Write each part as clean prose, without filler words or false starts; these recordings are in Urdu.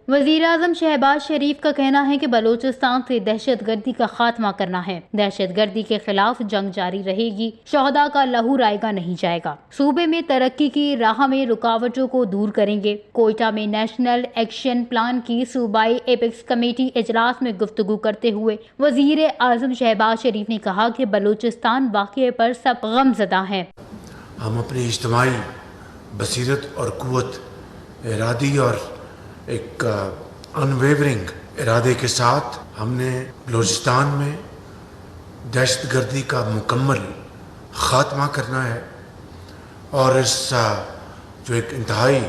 وزیر اعظم شہباز شریف کا کہنا ہے کہ بلوچستان سے دہشت گردی کا خاتمہ کرنا ہے۔ دہشت گردی کے خلاف جنگ جاری رہے گی، شہداء کا لہو رائگاں نہیں جائے گا۔ صوبے میں ترقی کی راہ میں رکاوٹوں کو دور کریں گے۔ کوئٹہ میں نیشنل ایکشن پلان کی صوبائی ایپیکس کمیٹی اجلاس میں گفتگو کرتے ہوئے وزیر اعظم شہباز شریف نے کہا کہ بلوچستان واقعے پر سب غم زدہ ہیں۔ ہم اپنی اجتماعی بصیرت اور قوت ارادی اور ایک انویورنگ ارادے کے ساتھ ہم نے بلوچستان میں دہشت گردی کا مکمل خاتمہ کرنا ہے، اور اس جو ایک انتہائی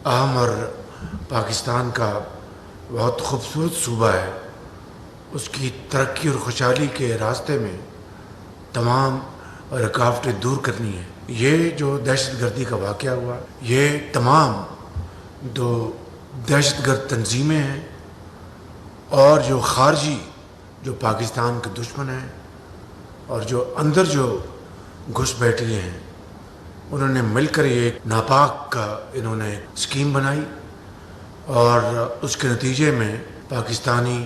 اہم اور پاکستان کا بہت خوبصورت صوبہ ہے، اس کی ترقی اور خوشحالی کے راستے میں تمام رکاوٹیں دور کرنی ہے۔ یہ جو دہشت گردی کا واقعہ ہوا، یہ تمام جو دہشت گرد تنظیمیں ہیں اور جو خارجی جو پاکستان کے دشمن ہیں اور جو اندر جو گھس بیٹھے ہیں، انہوں نے مل کر یہ ایک ناپاک کا انہوں نے اسکیم بنائی، اور اس کے نتیجے میں پاکستانی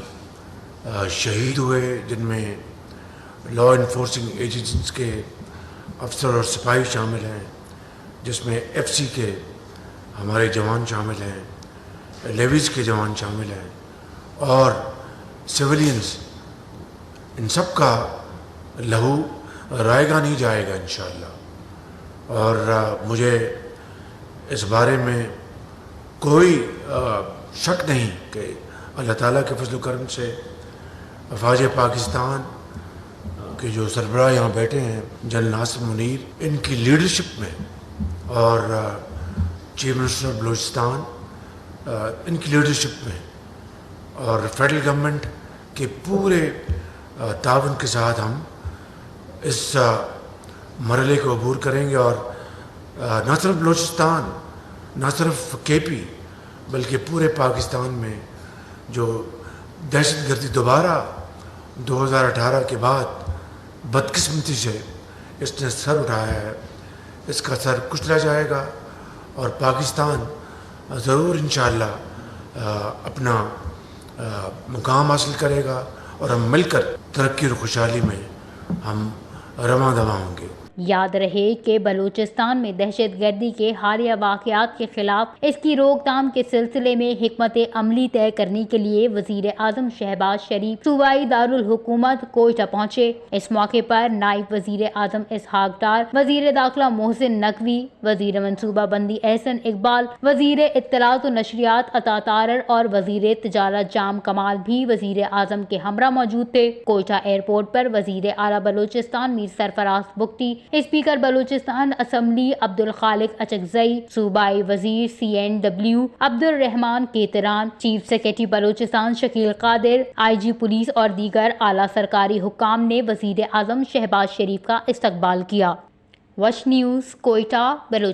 شہید ہوئے، جن میں لا انفورسنگ ایجنسیز کے افسر اور سپاہی شامل ہیں، جس میں ایف سی کے ہمارے جوان شامل ہیں، لیویز کے جوان شامل ہیں، اور سویلینز۔ ان سب کا لہو رائے گا نہیں جائے گا انشاءاللہ۔ اور مجھے اس بارے میں کوئی شک نہیں کہ اللہ تعالیٰ کے فضل و کرم سے افواج پاکستان کے جو سربراہ یہاں بیٹھے ہیں جنرل ناصر منیر، ان کی لیڈرشپ میں، اور چیف منسٹر بلوچستان ان کی لیڈرشپ میں، اور فیڈرل گورنمنٹ کے پورے تعاون کے ساتھ ہم اس مرحلے کو عبور کریں گے، اور نہ صرف بلوچستان، نہ صرف کے پی، بلکہ پورے پاکستان میں جو دہشت گردی دوبارہ 2018 کے بعد بدقسمتی سے اس نے سر اٹھایا ہے، اس کا سر کچلا جائے گا، اور پاکستان ضرور انشاءاللہ اپنا مقام حاصل کرے گا، اور ہم مل کر ترقی اور خوشحالی میں ہم رواں دواں ہوں گے۔ یاد رہے کہ بلوچستان میں دہشت گردی کے حالیہ واقعات کے خلاف اس کی روک تھام کے سلسلے میں حکمت عملی طے کرنے کے لیے وزیر اعظم شہباز شریف صوبائی دارالحکومت کوئٹہ پہنچے۔ اس موقع پر نائب وزیر اعظم اسحاق ڈار، وزیر داخلہ محسن نقوی، وزیر منصوبہ بندی احسن اقبال، وزیر اطلاعات و نشریات عطا طارر اور وزیر تجارت جام کمال بھی وزیر اعظم کے ہمراہ موجود تھے۔ کوئٹہ ایئرپورٹ پر وزیر اعلیٰ بلوچستان میر سرفراز بگٹی، اسپیکر بلوچستان اسمبلی عبدالخالق اچکزئی، صوبائی وزیر CNW عبد الرحمان کیتران، چیف سیکرٹری بلوچستان شکیل قادر، IG پولیس اور دیگر اعلیٰ سرکاری حکام نے وزیر اعظم شہباز شریف کا استقبال کیا۔ وش نیوز، کوئٹہ، بلوچستان۔